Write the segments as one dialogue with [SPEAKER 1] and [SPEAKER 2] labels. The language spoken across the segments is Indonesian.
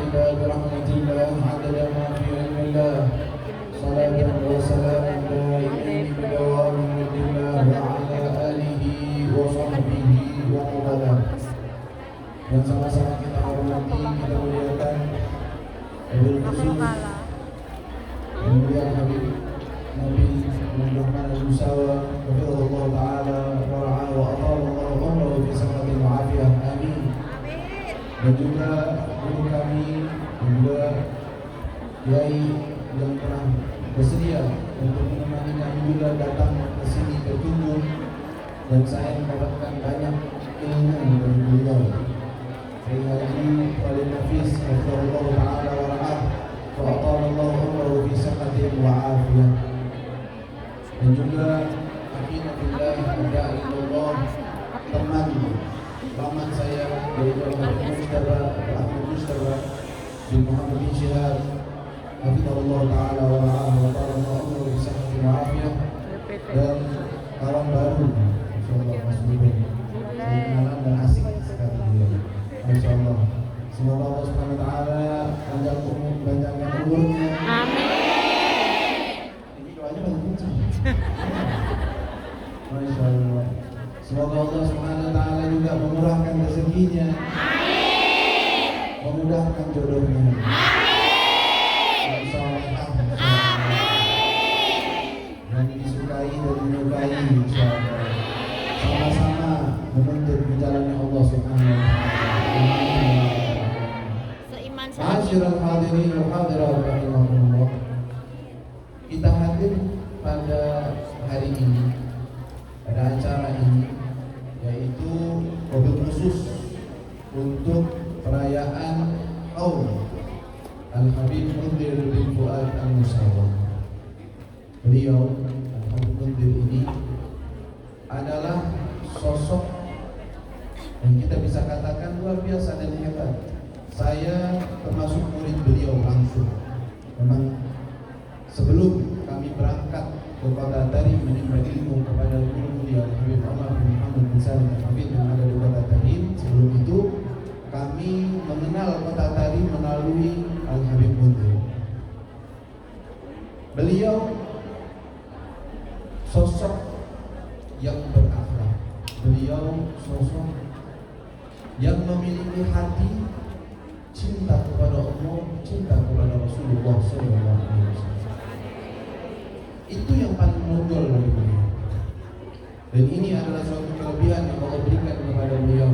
[SPEAKER 1] إلا برحمة الله عدد ما في علم الله صلاة وسلاما دائمين بدوام ملك الله وعلى آله وصحبه ومن والاه. Dan sama-sama kita hormati, kita muliakan Habib khusus kemudian Habib Nabi Muhammad Al-Musawa Hafizahullah Ta'ala wa ra'ah wa atala Allah umrahu fi sihhatin wa afiyah. Amin. Dan juga guru kami dan juga Kiai yang pernah bersedia untuk menemani kami juga datang ke sini berkunjung, dan saya mendapatkan banyak ilmu dari beliau. Kiai Haji Walid Nafis Hafizahullah Ta'ala wa ra'ah wa atala Allah umrahu fi sihhatin wa afiyah. Dan juga akhirnya ada Allah teman paman saya dari Ahmad Mustafa bin Muhammad bin Syihab Hafizahullah Ta'ala wa ra'ah wa ta'ala umrahu fi sihhatin wa afiyah. Dan kawan baru insyaallah Mas Bibin kenalan dan asik sekali beliau insyaallah. Semoga Allah Subhanahu wa taala panjangkan umurnya.
[SPEAKER 2] Amin.
[SPEAKER 1] Ini doanya paling kencang. Masya Allah. Semoga Allah Subhanahu wa taala juga memurahkan rezekinya. Amin. Memudahkan jodohnya. Amin. Dan disukai dan menyukai insyaallah. Sama-sama menuntut di jalannya Allah Subhanahu wa taala.
[SPEAKER 2] Seiman
[SPEAKER 1] Ma'asyiral hadirin wal hadirat rahimakumullah. Kita hadir pada hari ini, pada acara ini, yaitu mobil khusus untuk perayaan Haul Al-Habib Munzir bin Fuad Al-Musawa. Beliau Al-Habib Munzir ini adalah sosok yang kita bisa katakan luar biasa dan hebat. Saya termasuk murid beliau langsung. Memang sebelum kami berangkat ke Kota Tarim menimba ilmu kepada guru mulia Habib Umar bin Muhammad bin Salim Al-Habib yang ada di Kota Tarim, sebelum itu kami mengenal Kota Tarim melalui Al-Habib Munzir. Beliau sosok yang berakhlak. Beliau sosok yang memiliki hati cinta kepada Allah, cinta kepada Rasulullah SAW. Itu yang paling menonjol dari beliau. Dan ini adalah suatu kelebihan yang Allah berikan kepada beliau.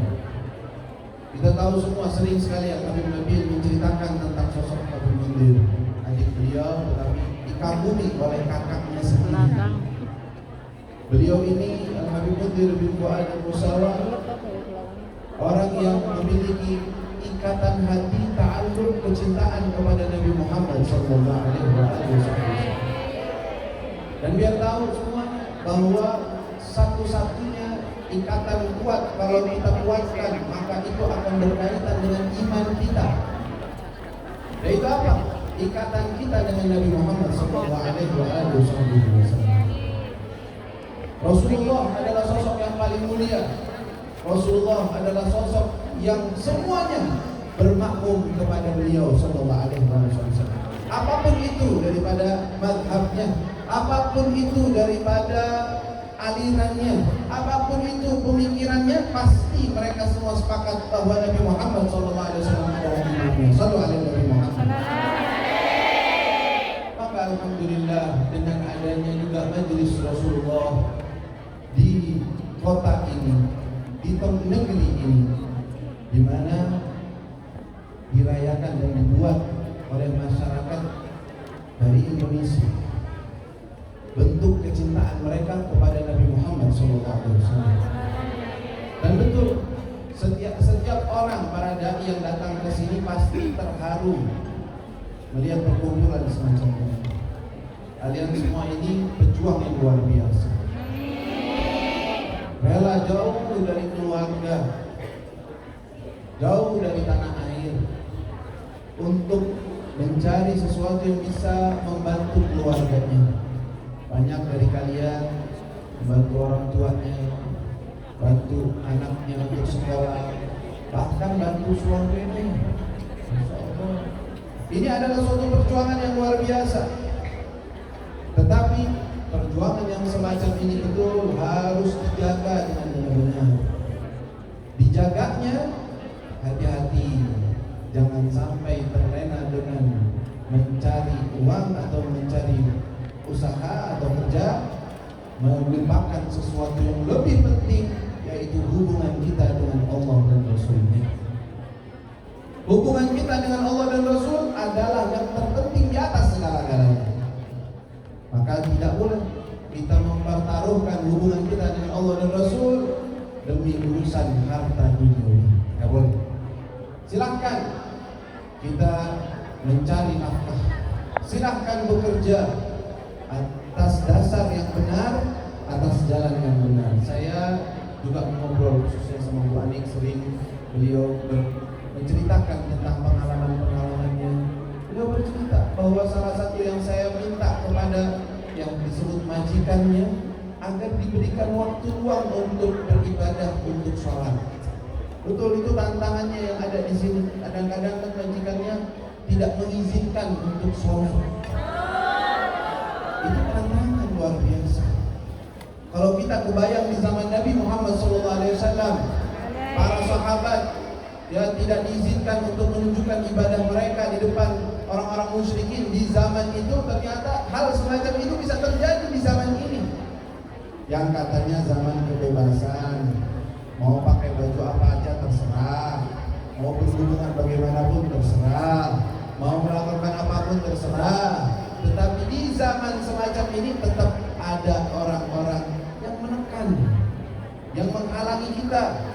[SPEAKER 1] Kita tahu semua sering sekali Habib Nabil menceritakan tentang sosok Habib Munzir, adik beliau, tetapi dikagumi oleh kakaknya sendiri. Beliau ini Habib Munzir bin Fuad Al-Musawa, orang yang memiliki ikatan hati, ta'alluq, kecintaan kepada Nabi Muhammad SAW. Dan biar tahu semuanya bahwa satu-satunya ikatan kuat kalau kita kuatkan, maka itu akan berkaitan dengan iman kita. Dan itu apa? Ikatan kita dengan Nabi Muhammad SAW. Rasulullah adalah sosok yang paling mulia. Rasulullah adalah sosok yang semuanya bermakmum kepada beliau sallallahu alaihi wasallam. Apapun itu daripada mazhabnya, apapun itu daripada alirannya, apapun itu pemikirannya, pasti mereka semua sepakat bahwa Nabi Muhammad sallallahu alaihi wasallam adalah imamnya. Sallallahu alaihi Nabi Muhammad. Maka alhamdulillah dengan adanya juga majelis Rasulullah di kota ini, di negeri ini, di mana dirayakan dan dibuat oleh masyarakat dari Indonesia, bentuk kecintaan mereka kepada Nabi Muhammad SAW. Dan betul, setiap orang para dai yang datang ke sini pasti terharu melihat perkumpulan semacam ini. Kalian semua ini pejuang yang luar biasa. Rela jauh dari keluarga, jauh dari tanah air, untuk mencari sesuatu yang bisa membantu keluarganya. Banyak dari kalian membantu orang tuanya, bantu anaknya untuk sekolah, bahkan bantu suaminya. Masya Allah. Ini adalah suatu perjuangan yang luar biasa. Tetapi perjuangan yang semacam ini betul harus dijaga dengan benar-benar. Dijaganya hati-hati, jangan sampai terlena dengan mencari uang atau mencari usaha atau kerja, melupakan sesuatu yang lebih penting, yaitu hubungan kita dengan Allah dan Rasul-Nya. Hubungan kita dengan Allah dan Rasul adalah yang terpenting di atas segala-galanya. Maka tidak boleh kita mempertaruhkan hubungan kita dengan Allah dan Rasul demi urusan harta dunia. Tidak boleh. Silahkan kita mencari nafkah, silahkan bekerja atas dasar yang benar, atas jalan yang benar. Saya juga mengobrol khususnya sama Bu Anik, sering beliau menceritakan tentang pengalaman-pengalamannya. Beliau bercerita bahwa salah satu yang saya minta kepada yang disebut majikannya agar diberikan waktu luang untuk beribadah, untuk sholat. Betul, itu tantangannya yang ada di sini. Kadang-kadang kan majikannya tidak mengizinkan untuk sholat. Itu tantangan luar biasa. Kalau kita kebayang di zaman Nabi Muhammad SAW, para sahabat tidak diizinkan untuk menunjukkan ibadah mereka di depan orang-orang musyrikin di zaman itu. Ternyata hal semacam itu bisa terjadi di zaman ini, yang katanya zaman kebebasan, mau pakai baju apa aja terserah, mau berhubungan bagaimanapun terserah, mau melakukan apapun terserah. Tetapi di zaman semacam ini tetap ada orang-orang yang menekan, yang menghalangi kita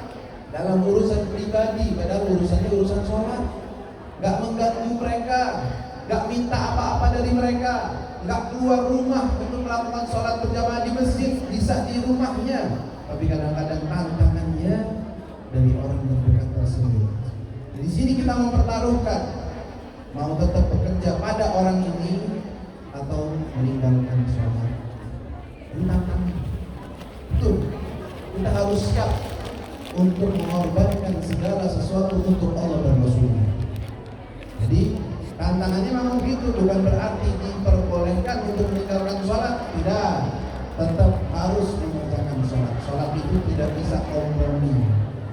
[SPEAKER 1] dalam urusan pribadi, padahal urusannya urusan sholat. Gak mengganggu mereka, gak minta apa-apa dari mereka, gak keluar rumah untuk melakukan sholat berjamaah di masjid, bisa di rumahnya. Tapi kadang-kadang tantangannya dari orang terdekat tersebut. Di sini kita mempertaruhkan, mau tetap bekerja pada orang ini atau meninggalkan sholat. Ini tantangan. Betul, kita harus siap untuk mengorbankan segala sesuatu untuk Allah dan Rasulnya. Jadi tantangannya memang begitu, bukan berarti diperbolehkan untuk meninggalkan sholat. Tidak, tetap harus mengerjakan sholat. Sholat itu tidak bisa kompromi,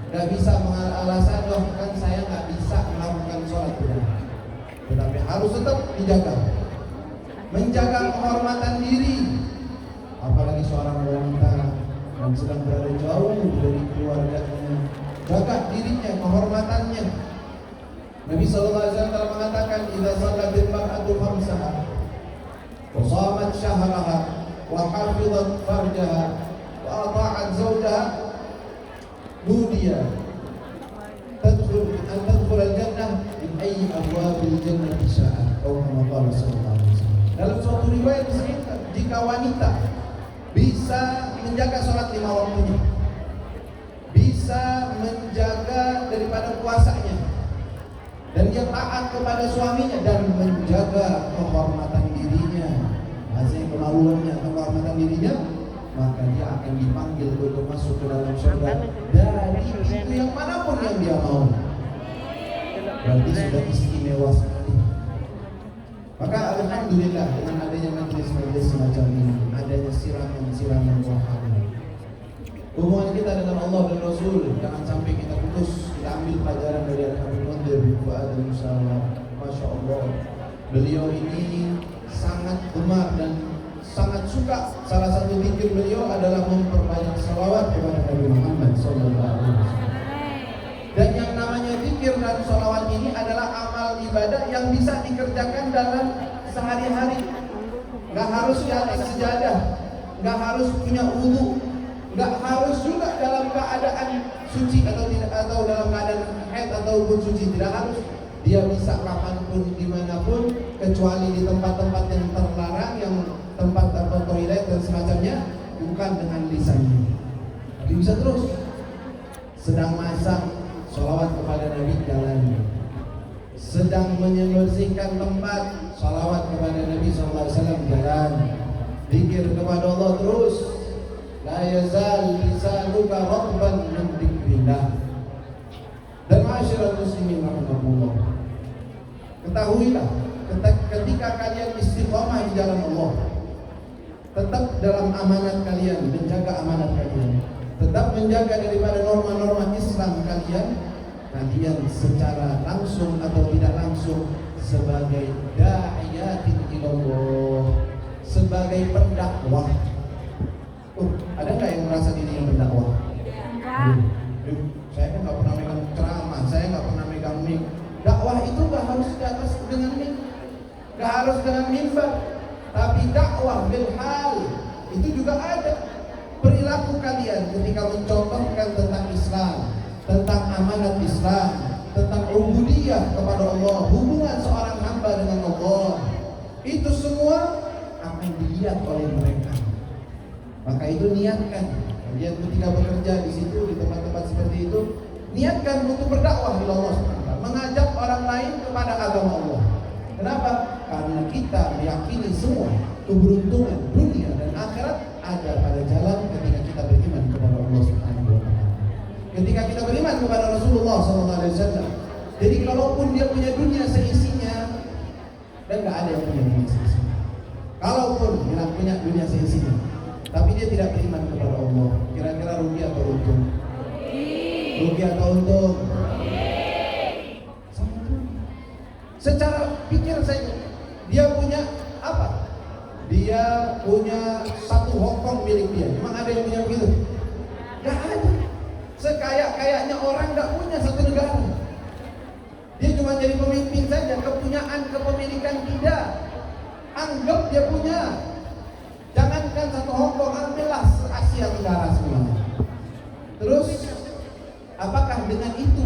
[SPEAKER 1] tidak bisa alasan kan saya nggak bisa melakukan sholat. Tidak. Tetapi harus tetap dijaga, menjaga kehormatan diri. Apalagi seorang wanita yang sedang berada jauh dari keluarganya, jaga dirinya, kehormatannya. Nabi SAW telah mengatakan, "Idza shalatil mar'atu khamsaha wa shamat syahraha wa hafizat farjaha wa ata'at zawjaha nudiya tadkhul al-jannah min ayyi abwabil jannati sya'at." Atau kama qala sallallahu alaihi wasallam. Dalam suatu riwayat disebutkan, jika wanita bisa menjaga sholat 5 waktunya, bisa menjaga daripada puasanya, dan dia taat kepada suaminya dan menjaga kehormatan dirinya, maksudnya kemaluannya, kehormatan dirinya, maka dia akan dipanggil untuk masuk ke dalam surga dari pintu yang manapun yang dia mau. Berarti sudah istimewa sekali. Maka alhamdulillah dengan adanya majelis-majelis semacam ini, adanya siraman-siraman rohani, hubungan kita dengan Allah dan Rasul jangan sampai kita putus. Kita ambil pelajaran dari Al-Habib Mundir bin Fuad al-Musawwar. Masya Allah, beliau ini sangat gemar dan sangat suka. Salah satu zikir beliau adalah memperbanyak salawat kepada Nabi Muhammad SAW. Dan yang namanya zikir dan salawat ini adalah amal ibadah yang bisa dikerjakan dalam sehari-hari. Gak harus di atas sejadah, gak harus punya wudu, gak harus juga dalam keadaan suci atau tidak, atau dalam keadaan haid ataupun suci. Tidak harus. Dia bisa kapanpun, dimanapun, kecuali di tempat-tempat yang terlarang, yang tempat atau toilet dan semacamnya, bukan dengan lisannya. Tapi bisa terus. Sedang masak, sholawat kepada Nabi jalan. Sedang membersihkan tempat, sholawat kepada Nabi SAW jalan. Zikir kepada Allah terus. La yazal lisanuka ratban min dzikrillah. Dan ma'asyiral muslimin rahimakumullah, Ketahuilah, ketika kalian istiqomah di jalan Allah, tetap dalam amanat kalian, menjaga amanat kalian, tetap menjaga daripada norma-norma Islam kalian, kalian secara langsung atau tidak langsung sebagai da'iyatin ilallah, sebagai pendakwah. Ada nggak yang merasa diri yang pendakwah?
[SPEAKER 2] Enggak.
[SPEAKER 1] Saya kan nggak pernah megang ceramah, saya nggak pernah megang mic. Dakwah itu nggak harus di atas dengan mic, nggak harus dengan mimbar, tapi dakwah bil hal itu juga ada. Perilaku kalian ketika mencontohkan tentang Islam, tentang amanat Islam, tentang ubudiyah kepada Allah, hubungan seorang hamba dengan Allah, itu semua akan dilihat oleh mereka. Maka itu niatkan kalian ketika bekerja di situ, di tempat-tempat seperti itu, niatkan untuk berdakwah kepada Allah SWT, mengajak orang lain kepada agama Allah. Kenapa? Karena kita meyakini semua keberuntungan dunia dan akhirat ada pada jalan ketika kita beriman kepada Allah Subhanahu wa taala. Ketika kita beriman kepada Rasulullah SAW. Jadi kalaupun dia punya dunia seisinya, dan nggak ada yang punya dunia seisinya. Kalaupun dia punya dunia seisinya, tapi dia tidak beriman kepada Allah, kira-kira rugi atau untung? Rugi atau untung? Secara pikir saja, dia punya apa? Dia punya satu Hongkong milik dia. Memang ada yang punya begitu? Gak ada. Sekaya-kayanya orang gak punya satu negara. Dia cuma jadi pemimpin saja, kepunyaan kepemilikan tidak. Anggap dia punya. Jangankan satu Hongkong, ambillah Asia Tenggara semuanya. Terus, apakah dengan itu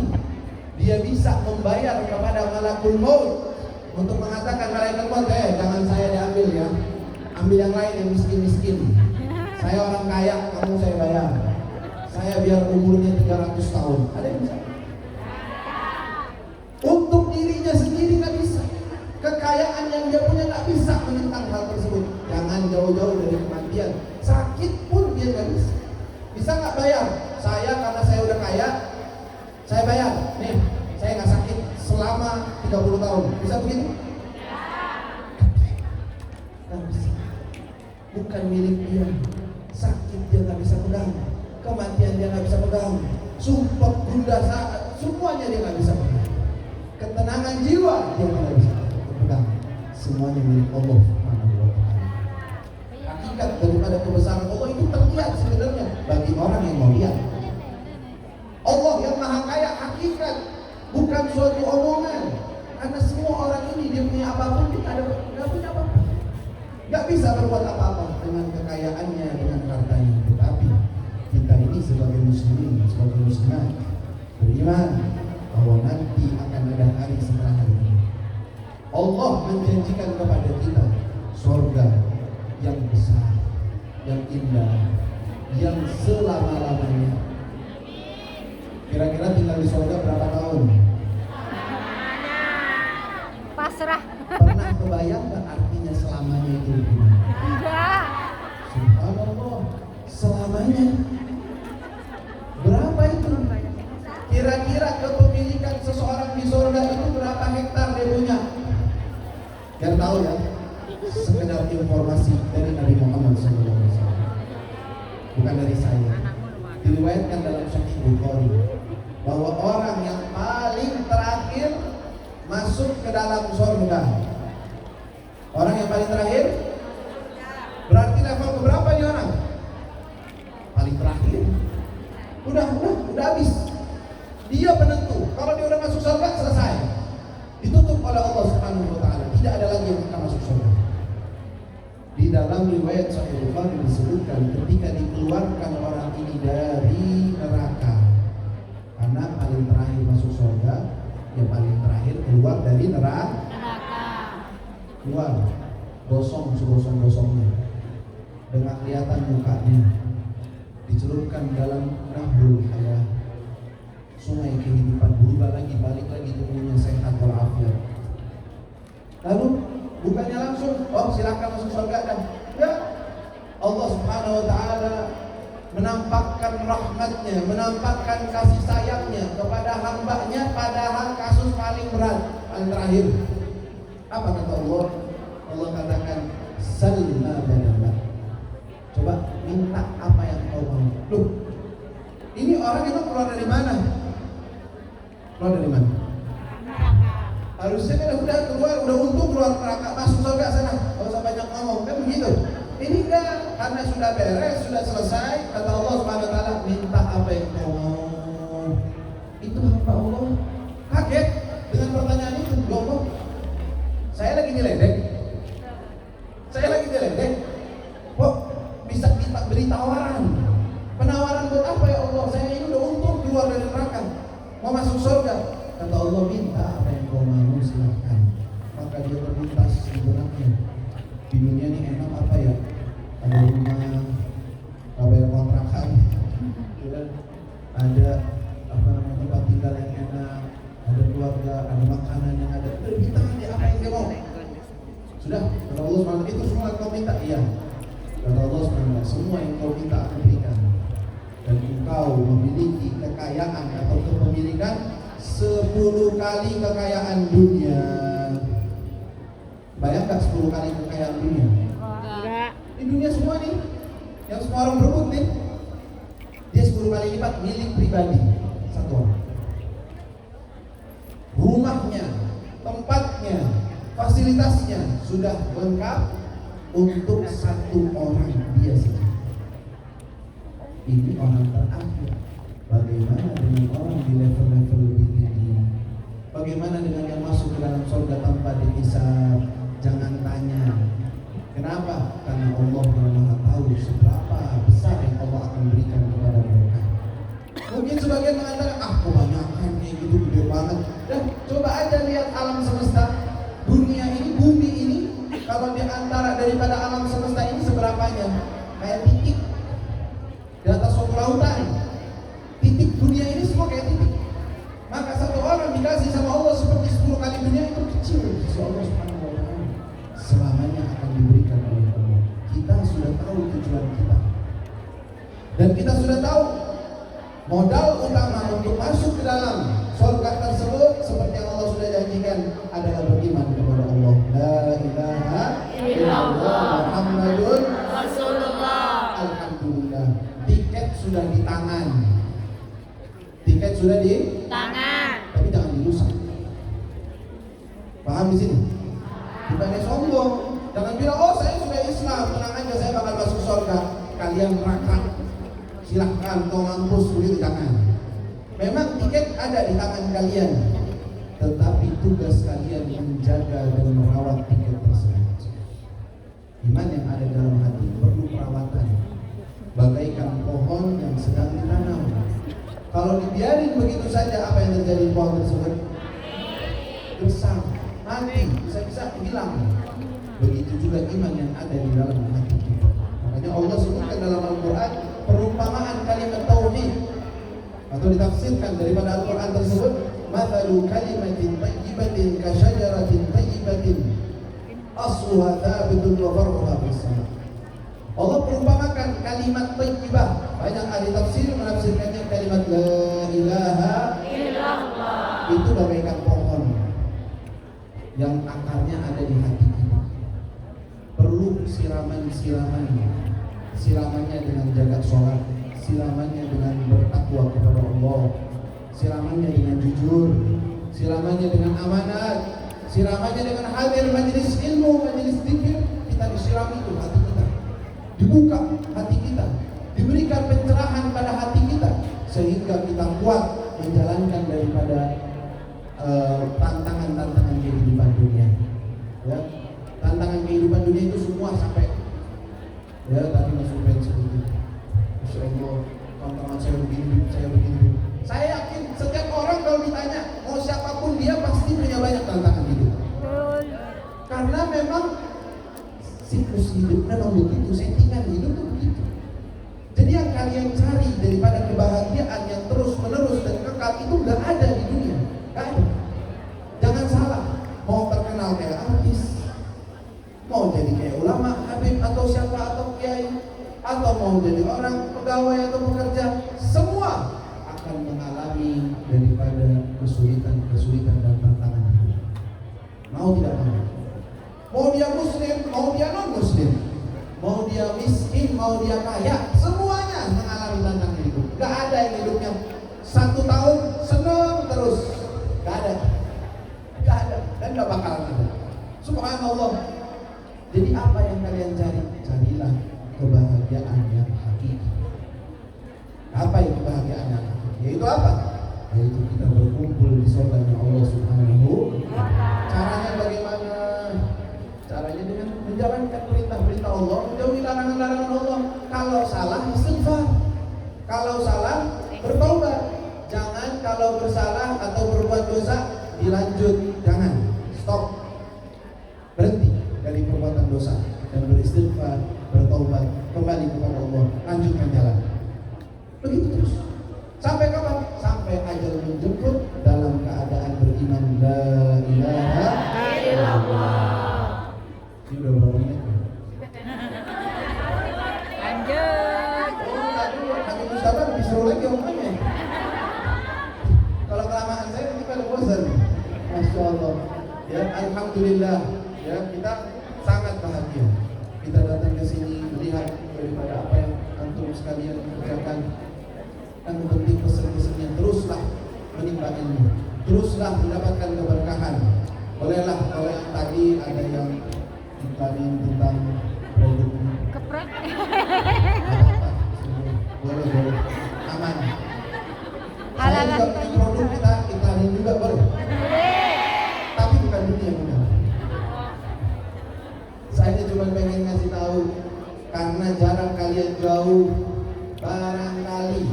[SPEAKER 1] dia bisa membayar kepada malakul maut untuk mengatakan malaikat maut, jangan saya diambil ya, ambil yang lain yang miskin-miskin. Saya orang kaya, kamu saya bayar. Saya biar umurnya 300 tahun. Ada yang bisa? Untuk dirinya sendiri nggak bisa. Kekayaan yang dia punya nggak bisa menentang hal tersebut. Jangan jauh-jauh dari kematian. Sakit pun dia nggak bisa. Bisa nggak bayar? Saya karena saya udah kaya, saya bayar. Nih, saya nggak sakit selama 30 tahun. Bisa begitu? Nggak bisa. Bukan milik dia. Sakit dia nggak bisa pegang. Kematian dia nggak bisa pegang. Sumpah bunda saat semuanya dia nggak bisa pegang. Ketenangan jiwa dia nggak bisa pegang. Semuanya milik Allah Subhanahu wa taala. Hakikat daripada kebesaran Allah itu terlihat sebenarnya bagi orang yang mau lihat. Allah yang maha kaya hakikat, bukan suatu omongan. Karena semua orang ini dia punya apapun, kita nggak punya apa-apa. Nggak bisa berbuat apa-apa dengan kekayaannya, dengan hartanya. Tetapi kita ini sebagai muslimin, sebagai muslimat beriman bahwa nanti akan ada hari setelah hari ini. Allah menjanjikan kepada kita surga yang besar, yang indah, yang selama-lamanya. Kira-kira tinggal di surga berapa tahun?
[SPEAKER 2] Pasrah.
[SPEAKER 1] Pernah kebayang nggak artinya selamanya itu?
[SPEAKER 2] Enggak.
[SPEAKER 1] Subhanallah, selamanya. Berapa itu? Kira-kira kepemilikan seseorang di surga itu berapa hektar dia punya? Biar tahu ya, sekedar informasi dari Nabi Muhammad SAW, bukan dari saya. Diriwayatkan dalam Sahih Bukhari bahwa orang yang paling terakhir masuk ke dalam surga, orang yang paling terakhir, berarti level keberapa nih orang? Paling terakhir. Udah habis. Dia penentu. Kalau dia udah masuk surga, selesai. Ditutup oleh Allah Subhanahu wa taala. Tidak ada lagi yang akan masuk surga. Di dalam riwayat Sahih Bukhari disebutkan ketika dikeluarkan orang ini dari neraka, karena paling terakhir masuk surga, yang paling terakhir keluar dari neraka. Keluar gosong segosong-gosongnya, dengan kelihatan mukanya, dicelupkan dalam nahrul hayah, sungai kehidupan, berubah lagi, balik lagi tubuhnya sehat walafiat. Lalu bukannya langsung, silakan masuk surga dan ya, Allah Subhanahu wa taala menampakkan rahmatnya, menampakkan kasih sayangnya kepada hambanya, padahal kasus paling berat, paling terakhir Apa kata Allah? Allah katakan salma badallah. Coba minta apa yang kau mau. Loh, ini orang itu keluar dari mana? Keluar dari mana? Harusnya kan udah keluar, udah untung keluar neraka, masuk surga sana. Gak usah banyak ngomong, kan begitu. Ini kan karena sudah beres, sudah selesai. Kata Allah Subhanahu Wa Taala, minta apa yang kau mau. Itu hamba Allah kaget dengan pertanyaan itu. Ya Allah, saya lagi diledek. Kok bisa kita beri tawaran? Penawaran buat apa ya Allah? Saya ini udah untung keluar dari neraka, mau masuk surga. Kata Allah, minta apa yang kau mau, silahkan. Maka dia terlintas sebenarnya di dunia ini enak apa ya? Ada rumah, bayar kontrakan, ada tempat tinggal yang enak, ada keluarga, ada makanan yang ada. Minta aja apa yang dia mau. Sudah, kata Allah SWT, itu semua yang kau minta. Iya, kata Allah SWT, semua yang kau minta akan berikan. Dan engkau memiliki kekayaan atau kepemilikan 10 kali kekayaan dunia. Bayang gak 10 kali kekayaan dunia?
[SPEAKER 2] Enggak.
[SPEAKER 1] Di dunia semua nih, yang semua orang berebut nih, dia 10 kali lipat milik pribadi satu orang. Rumahnya, tempatnya, fasilitasnya sudah lengkap untuk satu orang dia saja. Ini orang terakhir. Bagaimana dengan orang di level-level lebih tinggi? Bagaimana dengan yang masuk ke dalam surga tanpa dihisab? Jangan tanya. Kenapa? Karena Allah Maha tahu seberapa besar yang Allah akan berikan kepada mereka. Mungkin sebagian mengatakan, kebanyakan kayak gitu, gede banget. Dan coba aja lihat alam semesta. Dunia ini, bumi ini, kalau di antara daripada alam semesta ini seberapanya? Kayak titik di atas suatu lautan. Titik dunia ini semua kayak titik. Maka satu orang dikasih sama Allah seperti 10 kali dunia, itu kecil di sisi Allah Subhanahu Wa Taala. Selamanya akan diberikan oleh Allah. Kita sudah tahu tujuan kita, dan kita sudah tahu modal utama untuk masuk ke dalam surga tersebut, seperti yang Allah sudah janjikan, adalah beriman kepada Allah. La ilaha illallah Muhammadun Rasulullah. Alhamdulillah, tiket sudah di tangan. Tiket sudah di
[SPEAKER 2] Tangan.
[SPEAKER 1] tapi jangan dirusak. Paham di sini? Bukannya sombong. Jangan bilang, oh saya sudah Islam, tenang aja saya bakal masuk surga. Kalian rakat, silahkan kau mampus begitu, jangan. Memang tiket ada di tangan kalian, tetapi tugas kalian menjaga dan merawat tiket tersebut. Iman yang ada dalam hati perlu perawatan, bagaikan pohon yang sedang ditanam. Kalau dibiarin begitu saja, apa yang terjadi di pohon tersebut? Gersang, mati, bisa-bisa hilang. Begitu juga iman yang ada di dalam hati kita. Makanya Allah sebutkan dalam Al-Quran perumpamaan kalimat tauhid, atau ditafsirkan daripada Al-Quran tersebut, mathalu kalimatin tayyibatin kasyajaratin tayyibatin asluha thabitun wa far'uha fis sama'. Allah perumpamakan kalimat tayyibah. Banyak ahli tafsir menafsirkannya kalimat la ilaha illallah. Itu bagaikan pohon yang akarnya ada di hati kita. Perlu siramannya dengan jaga sholat, siramannya dengan bertakwa kepada Allah, siramannya dengan jujur, siramannya dengan amanat, siramannya dengan hadir majelis ilmu, majelis zikir. Kita disirami itu hati kita, dibuka hati kita, diberikan pencerahan pada hati kita, sehingga kita kuat menjalankan daripada tantangan-tantangan kehidupan dunia. Ya, tantangan kehidupan dunia itu semua sampai ya tadi masuk pensi begitu. Masya Allah, tantangan saya begini. Saya yakin setiap orang kalau ditanya mau siapapun dia pasti punya banyak tantangan hidup. Karena memang siklus hidup memang begitu, settingan hidup itu begitu. Jadi yang kalian cari daripada kebahagiaan yang terus menerus dan kekal itu nggak ada di dunia, nggak ada. Jangan salah, mau terkenal kayak artis, mau jadi kayak ulama, habib atau siapa atau kiai, atau mau jadi orang pegawai atau pekerja, semua akan mengalami daripada kesulitan dan tantangan hidup. Mau tidak mau, Mau dia muslim, mau dia non muslim, mau dia miskin, mau dia kaya, semuanya mengalami tantangan hidup. Gak ada yang hidupnya 1 tahun senang terus, gak ada, dan gak bakalan ada. Subhanallah. Jadi apa yang kalian cari? Carilah kebahagiaan yang hakiki. Apa itu kebahagiaan yang hakiki? Yaitu apa? Yaitu kita berkumpul di surganya Allah Subhanahu. Caranya bagaimana? Caranya dengan menjalankan perintah-perintah Allah, menjauhi larangan-larangan Allah. Kalau salah istighfar, kalau salah bertaubat. Jangan kalau bersalah atau berbuat dosa dilanjut, jangan, stop, berhenti dari perbuatan dosa dan beristighfar, bertaubat, kembali kepada Allah, lanjutkan jalan. Begitu terus. Sampai kapan? Sampai ajal menjemput dalam keadaan beriman la ilaha illallah. Ini udah berapa menit?
[SPEAKER 2] Lanjut.
[SPEAKER 1] Oh, tadi Habib Mustafa lebih seru lagi omongannya. Kalau kelamaan saya nanti pada bosan. Masya Allah. Ya, alhamdulillah. Ya, kita sangat bahagia. Kita datang ke sini melihat daripada apa yang antum sekalian kerjakan. Yang penting pesan-pesannya teruslah menimba ilmu, teruslah mendapatkan keberkahan. Bolehlah kalau yang tadi ada yang iklanin tentang produk
[SPEAKER 2] Keprek.
[SPEAKER 1] apa, boleh, aman. Saya juga punya produk, kita iklanin juga boleh. Tapi bukan dunia bukan. Saya cuma pengen ngasih tahu karena jarak kalian jauh, barangkali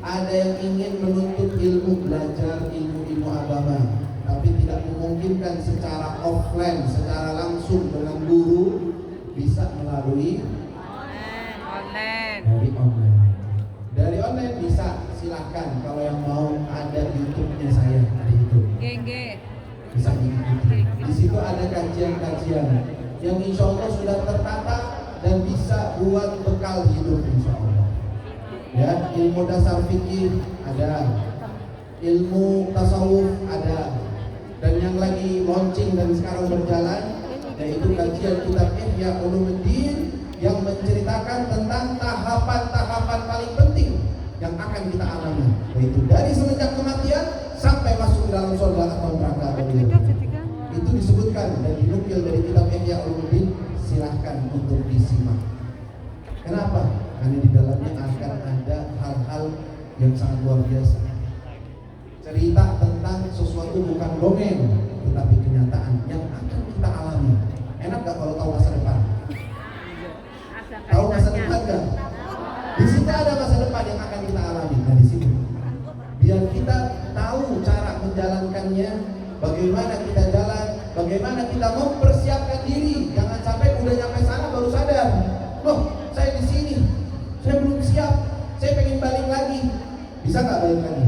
[SPEAKER 1] ada yang ingin menuntut ilmu, belajar ilmu agama, tapi tidak memungkinkan secara offline, secara langsung dengan guru, bisa melalui
[SPEAKER 2] Online.
[SPEAKER 1] dari online bisa, silahkan. Kalau yang mau ada YouTube-nya saya, ada YouTube,
[SPEAKER 2] Gengge.
[SPEAKER 1] bisa diikuti. Di situ ada kajian-kajian yang insya Allah sudah tertata dan bisa buat bekal hidup insya Allah. Ya, ilmu dasar fikih ada, ilmu tasawuf ada, dan yang lagi launching dan sekarang berjalan yaitu kajian kitab Ihya Ulumuddin yang menceritakan tentang tahapan-tahapan paling penting yang akan kita alami, yaitu dari semenjak kematian sampai masuk dalam surga atau neraka. Itu disebutkan dan dinukil dari kitab Ihya Ulumuddin. Silahkan untuk disimak. Kenapa? Karena di dalamnya akan ada hal-hal yang sangat luar biasa. Cerita tentang sesuatu bukan dongeng, tetapi kenyataan yang akan kita alami. Enak gak kalau tahu masa depan? Tahu masa depan gak? Di situ ada masa depan yang akan kita alami. Nah di situ, biar kita tahu cara menjalankannya, bagaimana kita jalan, bagaimana kita mempersiapkan diri. Jangan sampai udah nyampe sana baru sadar, loh saya di sini, saya belum siap, saya pengen balik lagi. Bisa nggak balik lagi?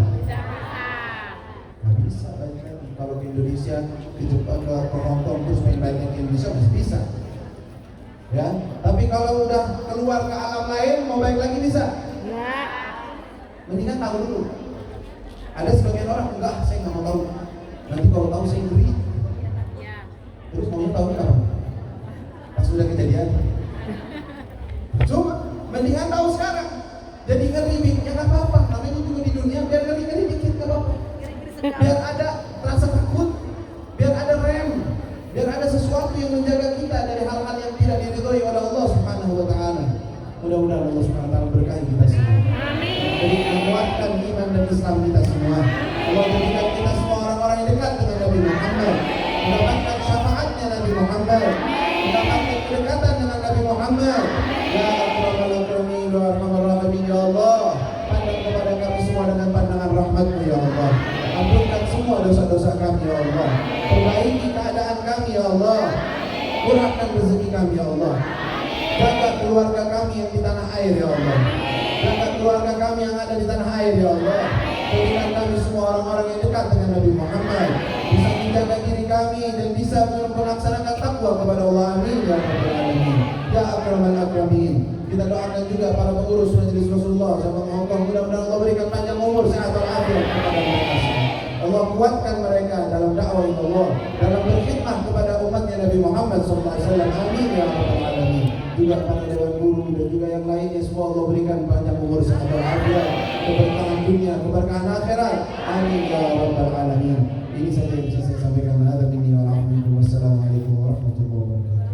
[SPEAKER 1] Nggak bisa balik lagi. Kalau ke Indonesia, ke Jepang, ke Hong Kong terus pengen balik lagi ke Indonesia masih bisa. Ya, tapi kalau udah keluar ke alam lain mau balik lagi bisa?
[SPEAKER 2] Ya.
[SPEAKER 1] Mendingan tahu dulu. Ada sebagian orang enggak, saya nggak mau tahu. Nanti kalau tahu saya ngeri.
[SPEAKER 2] Ya.
[SPEAKER 1] Terus maunya tahu kapan? Pas sudah kejadian. Cuma mendingan tahu sekarang. Jadi ngeri, ya nggak apa-apa. Namanya juga di dunia, biar ngeri-ngeri dikit nggak apa-apa. Biar ada rasa takut, biar ada rem, biar ada sesuatu yang menjaga kita dari hal-hal yang tidak diridhoi oleh Allah Subhanahu Wa Taala. Mudah-mudahan Allah Subhanahu Wa Taala berkahi kita semua. Jadi menguatkan iman dan Islam kita semua. Allah jadikan kita semua orang-orang yang dekat dengan Nabi Muhammad, mendapatkan syafaatnya Nabi Muhammad, mendapatkan kedekatan dengan Nabi Muhammad. Ya Akramal Akramin wa Arhamar Rahimin, ya Allah, pandang kepada kami semua dengan pandangan rahmat-Mu ya Allah. Ampunkan semua dosa-dosa kami ya Allah. Perbaiki keadaan kami ya Allah. Kurangkan rezeki kami ya Allah. Jaga keluarga kami yang di tanah air ya Allah. Jaga keluarga kami yang ada di tanah air ya Allah. Berikan kami semua orang-orang yang dekat dengan Nabi Muhammad, bisa menjaga diri kami dan bisa melaksanakan takwa kepada Allah. Amin ya rabbal alamin. Ya akramal akramin. Kita doakan juga para pengurus Majelis Rasulullah Cabang Hongkong, mudah-mudahan Allah berikan panjang umur, sehat walafiat kepada mereka semua. Allah kuatkan mereka dalam dakwah Allah, dalam berkhidmah kepada umatnya Nabi Muhammad SAW. wasallam. Amin ya rabbal alamin. Juga para dewan guru dan juga yang lainnya, semua Allah berikan panjang umur, sehat walafiat, keberkahan dunia, keberkahan akhirat. Amin ya rabbal alamin. Ini saja yang bisa saya sampaikan. Wassalamualaikum warahmatullahi wabarakatuh.